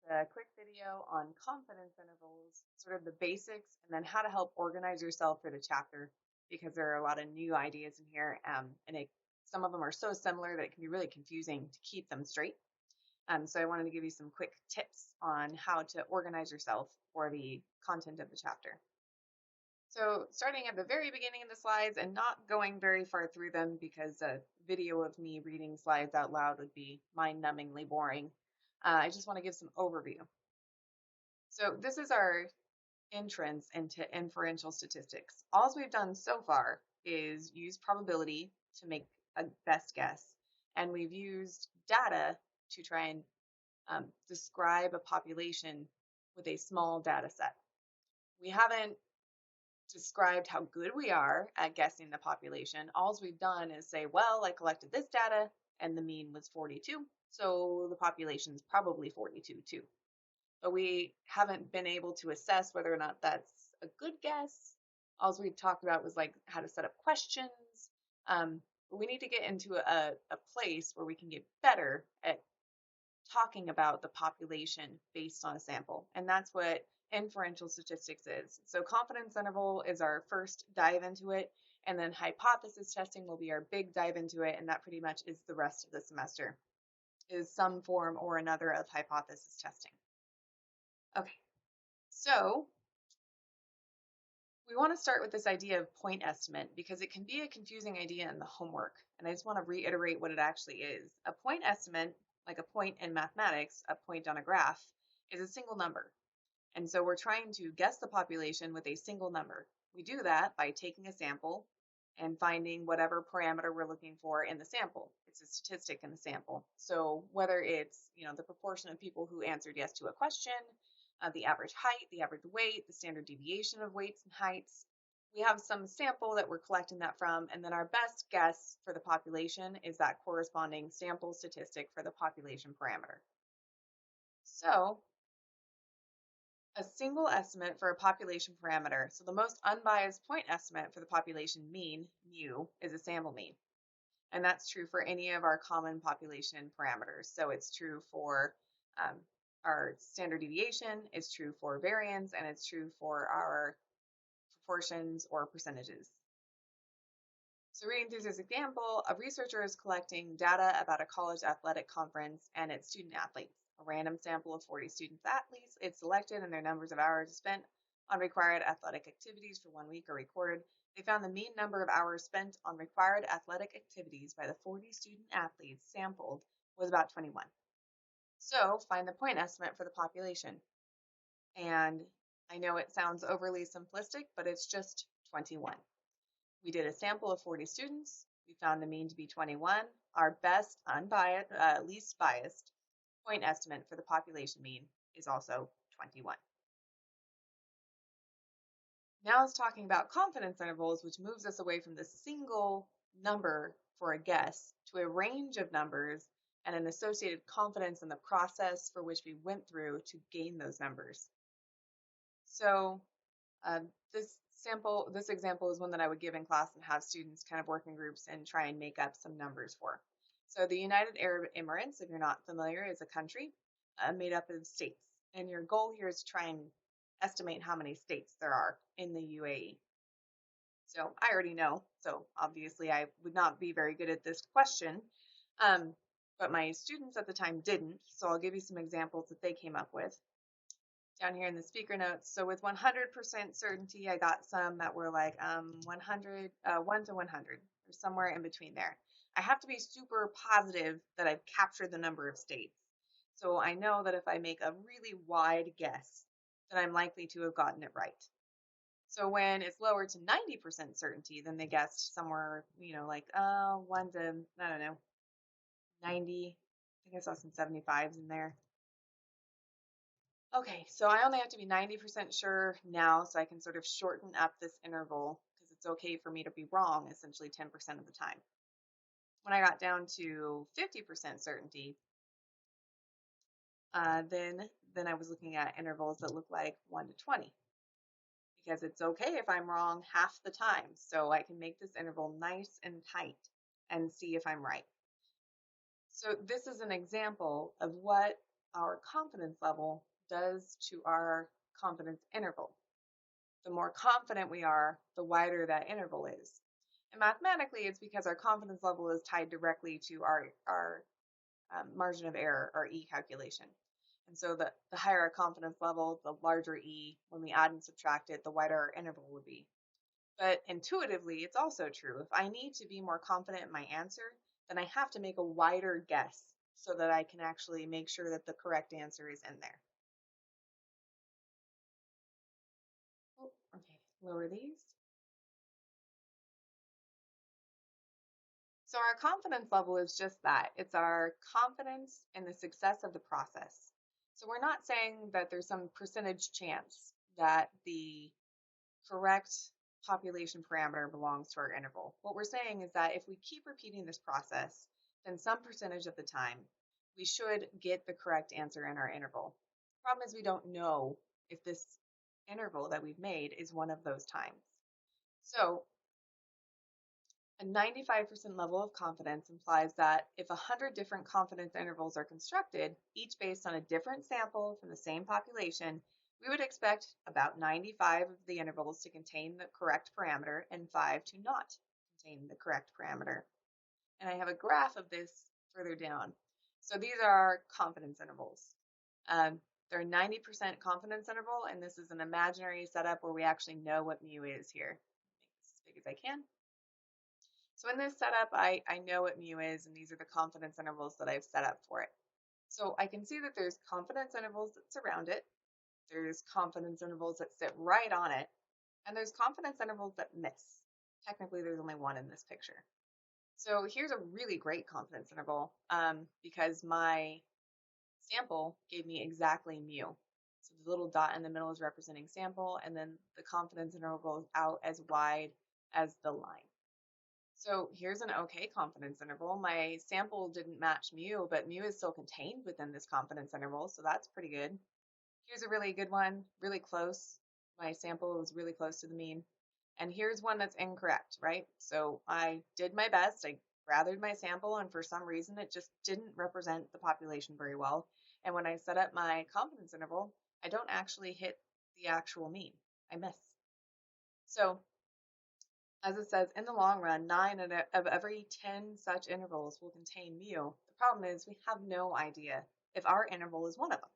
a quick video on confidence intervals, sort of the basics, and then how to help organize yourself for the chapter because there are a lot of new ideas in here, some of them are so similar that it can be really confusing to keep them straight. So I wanted to give you some quick tips on how to organize yourself for the content of the chapter. So starting at the very beginning of the slides and not going very far through them because a video of me reading slides out loud would be mind-numbingly boring. I just want to give some overview. So this is our entrance into inferential statistics. All we've done so far is use probability to make a best guess, and we've used data to try and describe a population with a small data set. We haven't described how good we are at guessing the population. All we've done is say, well, I collected this data and the mean was 42, so the population's probably 42 too. But we haven't been able to assess whether or not that's a good guess. All we've talked about was like how to set up questions. But we need to get into a place where we can get better at talking about the population based on a sample. And that's what inferential statistics is. So confidence interval is our first dive into it, and then hypothesis testing will be our big dive into it, and that pretty much is the rest of the semester, is some form or another of hypothesis testing. Okay, so we want to start with this idea of point estimate because it can be a confusing idea in the homework, and I just want to reiterate what it actually is. A point estimate, like a point in mathematics, a point on a graph, is a single number. And so we're trying to guess the population with a single number. We do that by taking a sample and finding whatever parameter we're looking for in the sample. It's a statistic in the sample. So whether it's, the proportion of people who answered yes to a question, the average height, the average weight, the standard deviation of weights and heights, we have some sample that we're collecting that from, and then our best guess for the population is that corresponding sample statistic for the population parameter. So a single estimate for a population parameter. So the most unbiased point estimate for the population mean, mu, is a sample mean. And that's true for any of our common population parameters. So it's true for our standard deviation, it's true for variance, and it's true for our proportions or percentages. So reading through this example, a researcher is collecting data about a college athletic conference and its student athletes. A random sample of 40 student athletes is selected and their numbers of hours spent on required athletic activities for 1 week are recorded. They found the mean number of hours spent on required athletic activities by the 40 student athletes sampled was about 21. So find the point estimate for the population. And I know it sounds overly simplistic, but it's just 21. We did a sample of 40 students. We found the mean to be 21. Our best, unbiased, least biased point estimate for the population mean is also 21. Now it's talking about confidence intervals, which moves us away from the single number for a guess to a range of numbers and an associated confidence in the process for which we went through to gain those numbers. So this example is one that I would give in class and have students kind of work in groups and try and make up some numbers for. So the United Arab Emirates, if you're not familiar, is a country made up of states. And your goal here is to try and estimate how many states there are in the UAE. So I already know, so obviously I would not be very good at this question, but my students at the time didn't, so I'll give you some examples that they came up with. Down here in the speaker notes, so with 100% certainty, I got some that were like 1 to 100, or somewhere in between there. I have to be super positive that I've captured the number of states. So I know that if I make a really wide guess, then I'm likely to have gotten it right. So when it's lower to 90% certainty, then they guessed somewhere, like 1 to, I don't know, 90. I think I saw some 75s in there. Okay, so I only have to be 90% sure now so I can sort of shorten up this interval because it's okay for me to be wrong essentially 10% of the time. When I got down to 50% certainty, then I was looking at intervals that look like 1 to 20 because it's okay if I'm wrong half the time. So I can make this interval nice and tight and see if I'm right. So this is an example of what our confidence level does to our confidence interval. The more confident we are, the wider that interval is. And mathematically, it's because our confidence level is tied directly to our margin of error, our E calculation. And so the higher our confidence level, the larger E. When we add and subtract it, the wider our interval would be. But intuitively, it's also true. If I need to be more confident in my answer, then I have to make a wider guess so that I can actually make sure that the correct answer is in there. Oh, okay, lower these. So our confidence level is just that. It's our confidence in the success of the process. So we're not saying that there's some percentage chance that the correct population parameter belongs to our interval. What we're saying is that if we keep repeating this process, then some percentage of the time, we should get the correct answer in our interval. The problem is we don't know if this interval that we've made is one of those times. So a 95% level of confidence implies that if 100 different confidence intervals are constructed, each based on a different sample from the same population, we would expect about 95 of the intervals to contain the correct parameter and 5 to not contain the correct parameter. And I have a graph of this further down. So these are confidence intervals. They're 90% confidence interval, and this is an imaginary setup where we actually know what mu is here. Make this as big as I can. So in this setup, I know what mu is, and these are the confidence intervals that I've set up for it. So I can see that there's confidence intervals that surround it, there's confidence intervals that sit right on it, and there's confidence intervals that miss. Technically, there's only one in this picture. So here's a really great confidence interval because my sample gave me exactly mu. So the little dot in the middle is representing sample, and then the confidence interval goes out as wide as the line. So here's an okay confidence interval. My sample didn't match mu, but mu is still contained within this confidence interval, so that's pretty good. Here's a really good one, really close. My sample was really close to the mean. And here's one that's incorrect, right? So I did my best. I gathered my sample, and for some reason, it just didn't represent the population very well. And when I set up my confidence interval, I don't actually hit the actual mean. I miss. So as it says, in the long run, 9 of every 10 such intervals will contain mu. The problem is we have no idea if our interval is one of them.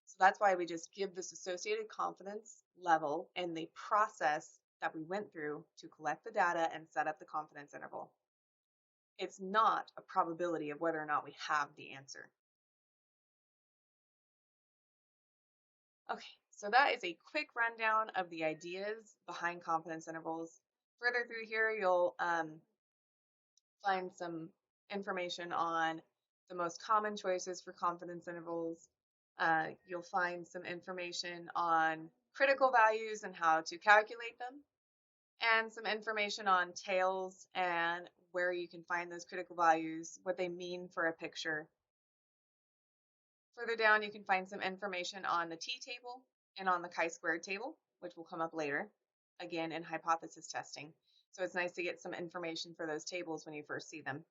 So that's why we just give this associated confidence level and the process that we went through to collect the data and set up the confidence interval. It's not a probability of whether or not we have the answer. Okay, so that is a quick rundown of the ideas behind confidence intervals. Further through here, you'll find some information on the most common choices for confidence intervals. You'll find some information on critical values and how to calculate them, and some information on tails and where you can find those critical values, what they mean for a picture. Further down, you can find some information on the t-table and on the chi-squared table, which will come up later, again in hypothesis testing. So it's nice to get some information for those tables when you first see them.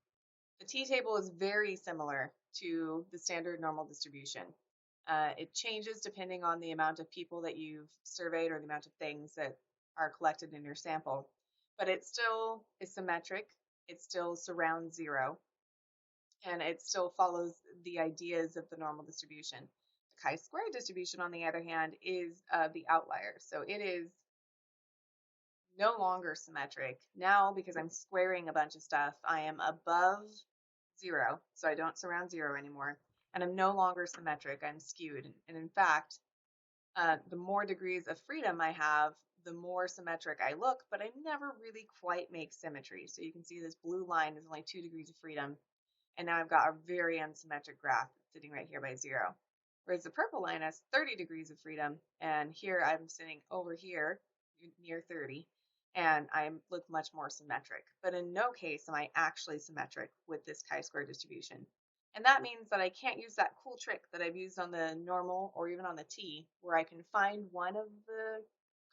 The t-table is very similar to the standard normal distribution. It changes depending on the amount of people that you've surveyed or the amount of things that are collected in your sample. But it still is symmetric. It still surrounds zero. And it still follows the ideas of the normal distribution. The chi-square distribution, on the other hand, is the outlier. So it is no longer symmetric. Now, because I'm squaring a bunch of stuff, I am above zero, so I don't surround zero anymore. And I'm no longer symmetric, I'm skewed. And in fact, the more degrees of freedom I have, the more symmetric I look, but I never really quite make symmetry. So you can see this blue line is only 2 degrees of freedom. And now I've got a very unsymmetric graph sitting right here by zero. Whereas the purple line has 30 degrees of freedom, and here I'm sitting over here near 30, and I look much more symmetric. But in no case am I actually symmetric with this chi-square distribution. And that means that I can't use that cool trick that I've used on the normal or even on the t, where I can find one of the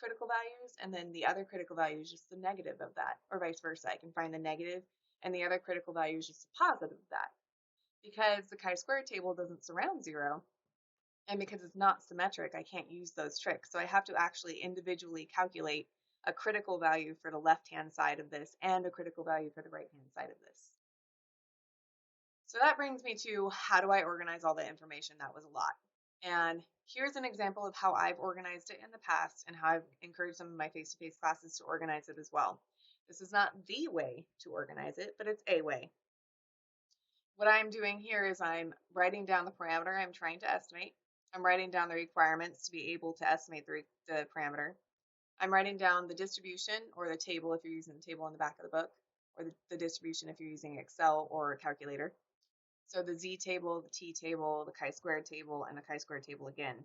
critical values and then the other critical value is just the negative of that, or vice versa. I can find the negative and the other critical value is just a positive of that. Because the chi-square table doesn't surround zero, And because it's not symmetric, I can't use those tricks. So I have to actually individually calculate a critical value for the left-hand side of this and a critical value for the right-hand side of this. So that brings me to how do I organize all the information? That was a lot. And here's an example of how I've organized it in the past and how I've encouraged some of my face-to-face classes to organize it as well. This is not the way to organize it, but it's a way. What I'm doing here is I'm writing down the parameter I'm trying to estimate. I'm writing down the requirements to be able to estimate the parameter. I'm writing down the distribution or the table if you're using the table in the back of the book, or the distribution if you're using Excel or a calculator. So the Z table, the T table, the chi-squared table, and the chi-squared table again.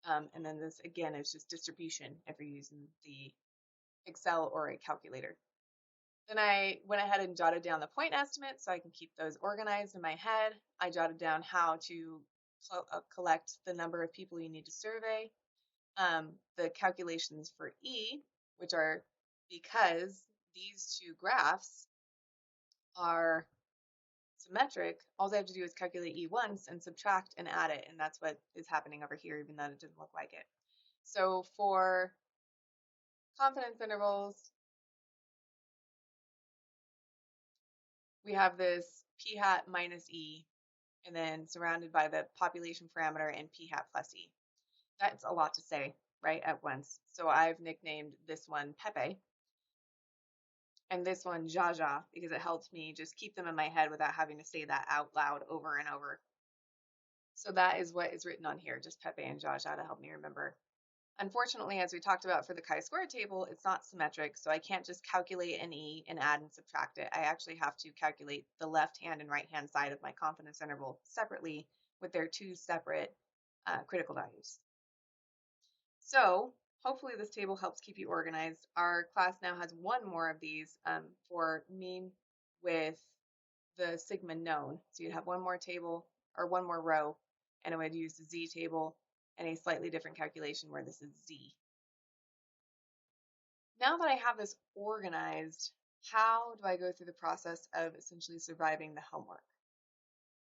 And then this again is just distribution if you're using the Excel or a calculator. Then I went ahead and jotted down the point estimates so I can keep those organized in my head. I jotted down how to collect the number of people you need to survey, the calculations for E, which are because these two graphs are symmetric, all I have to do is calculate E once and subtract and add it, and that's what is happening over here, even though it didn't look like it. So for confidence intervals, we have this p hat minus E, and then surrounded by the population parameter and p hat plus E. That's a lot to say, right, at once. So I've nicknamed this one Pepe, and this one Jaja, because it helps me just keep them in my head without having to say that out loud over and over. So that is what is written on here, just Pepe and Jaja to help me remember. Unfortunately, as we talked about for the chi-square table, it's not symmetric, so I can't just calculate an E and add and subtract it. I actually have to calculate the left-hand and right-hand side of my confidence interval separately with their two separate critical values. So hopefully this table helps keep you organized. Our class now has one more of these for mean with the sigma known. So you'd have one more table or one more row, and I would use the Z table and a slightly different calculation where this is Z. Now that I have this organized, how do I go through the process of essentially surviving the homework?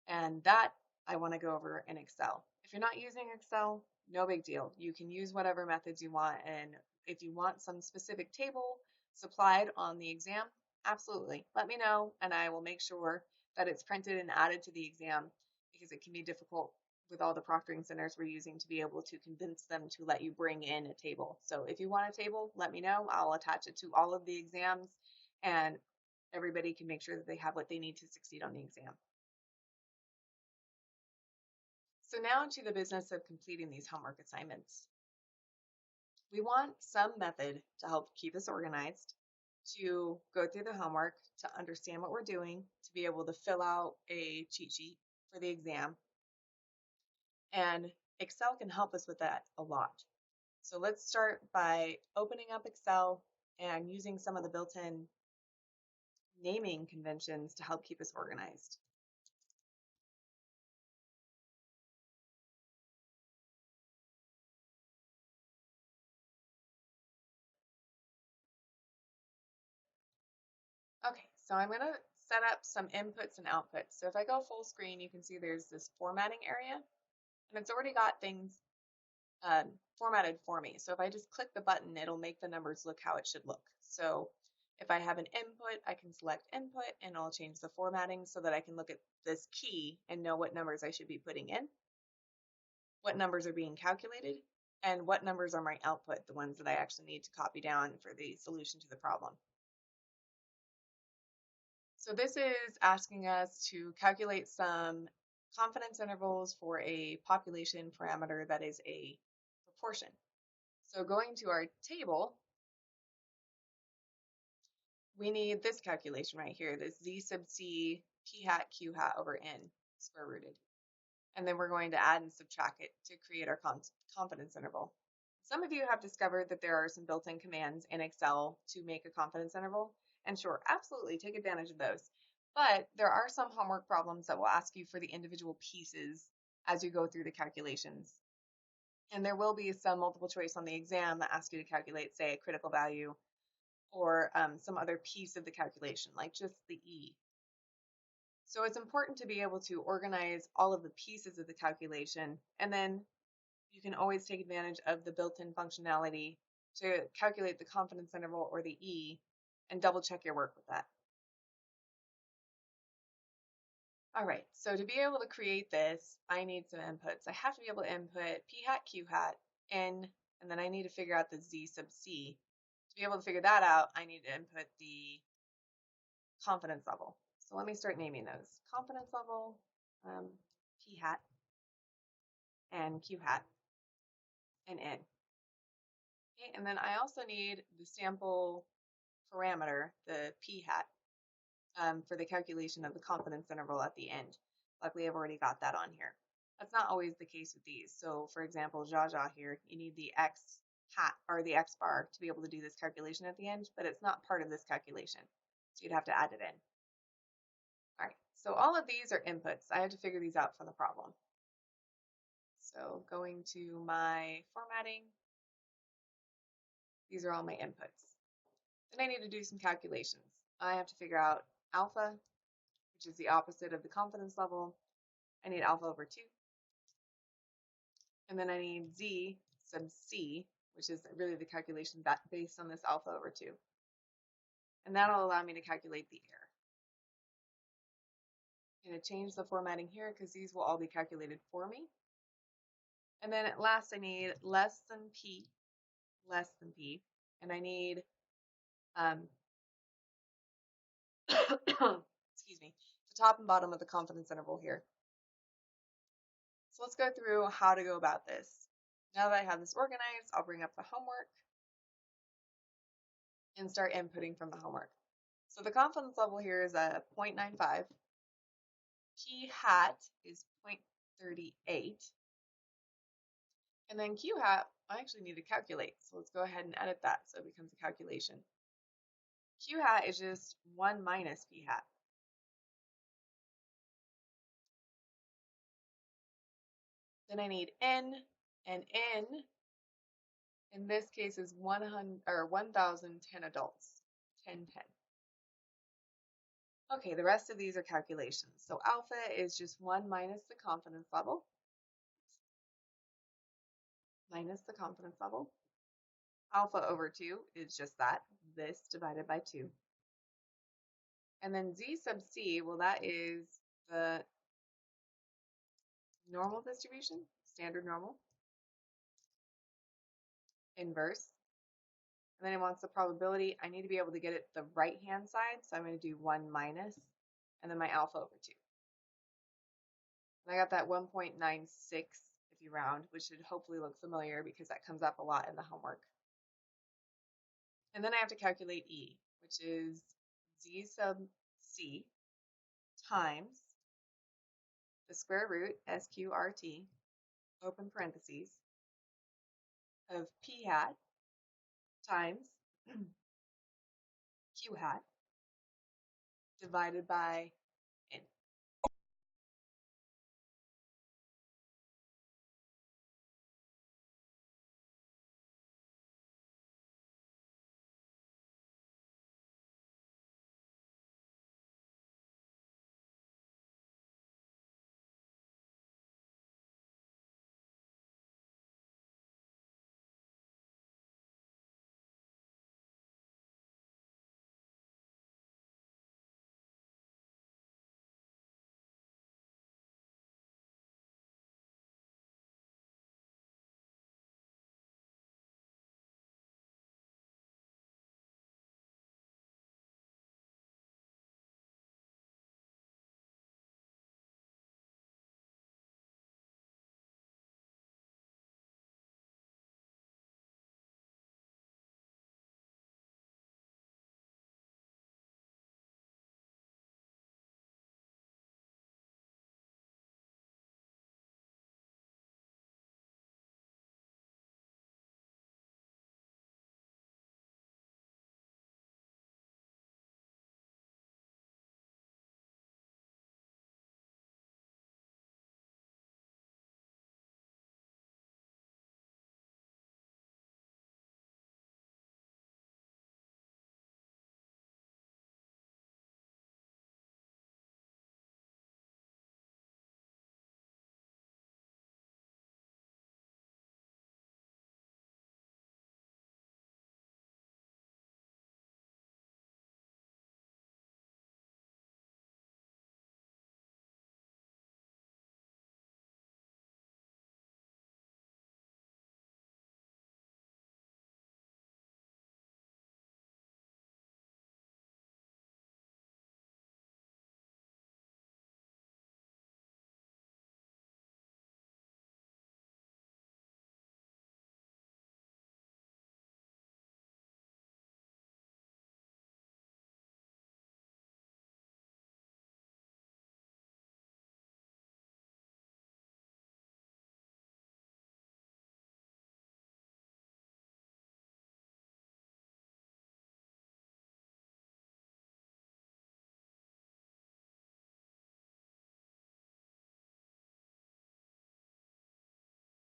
And that I want to go over in Excel. If you're not using Excel, no big deal. You can use whatever methods you want, and if you want some specific table supplied on the exam, absolutely. Let me know, and I will make sure that it's printed and added to the exam, because it can be difficult with all the proctoring centers we're using to be able to convince them to let you bring in a table. So if you want a table, let me know. I'll attach it to all of the exams, and everybody can make sure that they have what they need to succeed on the exam. So now to the business of completing these homework assignments. We want some method to help keep us organized, to go through the homework, to understand what we're doing, to be able to fill out a cheat sheet for the exam. And Excel can help us with that a lot. So let's start by opening up Excel and using some of the built-in naming conventions to help keep us organized. Okay, so I'm going to set up some inputs and outputs. So if I go full screen, you can see there's this formatting area, and it's already got things formatted for me. So if I just click the button, it'll make the numbers look how it should look. So if I have an input, I can select input, and I'll change the formatting so that I can look at this key and know what numbers I should be putting in, what numbers are being calculated, and what numbers are my output, the ones that I actually need to copy down for the solution to the problem. So this is asking us to calculate some confidence intervals for a population parameter that is a proportion. So going to our table, we need this calculation right here, this Z sub C P hat Q hat over N square rooted. And then we're going to add and subtract it to create our confidence interval. Some of you have discovered that there are some built-in commands in Excel to make a confidence interval. And sure, absolutely take advantage of those. But there are some homework problems that will ask you for the individual pieces as you go through the calculations. And there will be some multiple choice on the exam that asks you to calculate, say, a critical value or some other piece of the calculation, like just the E. So it's important to be able to organize all of the pieces of the calculation, and then you can always take advantage of the built-in functionality to calculate the confidence interval or the E and double check your work with that. All right, so to be able to create this, I need some inputs. I have to be able to input p hat, q hat, n, and then I need to figure out the z sub c. To be able to figure that out, I need to input the confidence level. So let me start naming those. Confidence level, p hat, and q hat, and n. Okay, and then I also need the sample parameter, the p hat, for the calculation of the confidence interval at the end. Luckily, I've already got that on here. That's not always the case with these. So for example, Jaja here, you need the x hat or the x bar to be able to do this calculation at the end, but it's not part of this calculation. So you'd have to add it in. All right, so all of these are inputs. I have to figure these out for the problem. So going to my formatting, these are all my inputs. Then I need to do some calculations. I have to figure out alpha, which is the opposite of the confidence level. I need alpha over 2. And then I need z sub c, which is really the calculation based on this alpha over 2. And that'll allow me to calculate the error. I'm going to change the formatting here because these will all be calculated for me. And then at last I need less than p, and I need, excuse me, the top and bottom of the confidence interval here. So let's go through how to go about this. Now that I have this organized, I'll bring up the homework and start inputting from the homework. So the confidence level here is a 0.95. P hat is 0.38. And then Q hat, I actually need to calculate. So let's go ahead and edit that so it becomes a calculation. Q hat is just 1 minus P hat. Then I need N, and N in this case is 100 or 1,010 adults. 10. Okay, the rest of these are calculations. So alpha is just 1 minus the confidence level. Alpha over 2 is just that, this divided by 2. And then z sub c, well, that is the normal distribution, standard normal, inverse. And then it wants the probability. I need to be able to get it the right-hand side, so I'm going to do 1 minus, and then my alpha over 2. And I got that 1.96 if you round, which should hopefully look familiar because that comes up a lot in the homework. And then I have to calculate E, which is z sub c times the square root, SQRT, open parentheses, of p hat times q hat divided by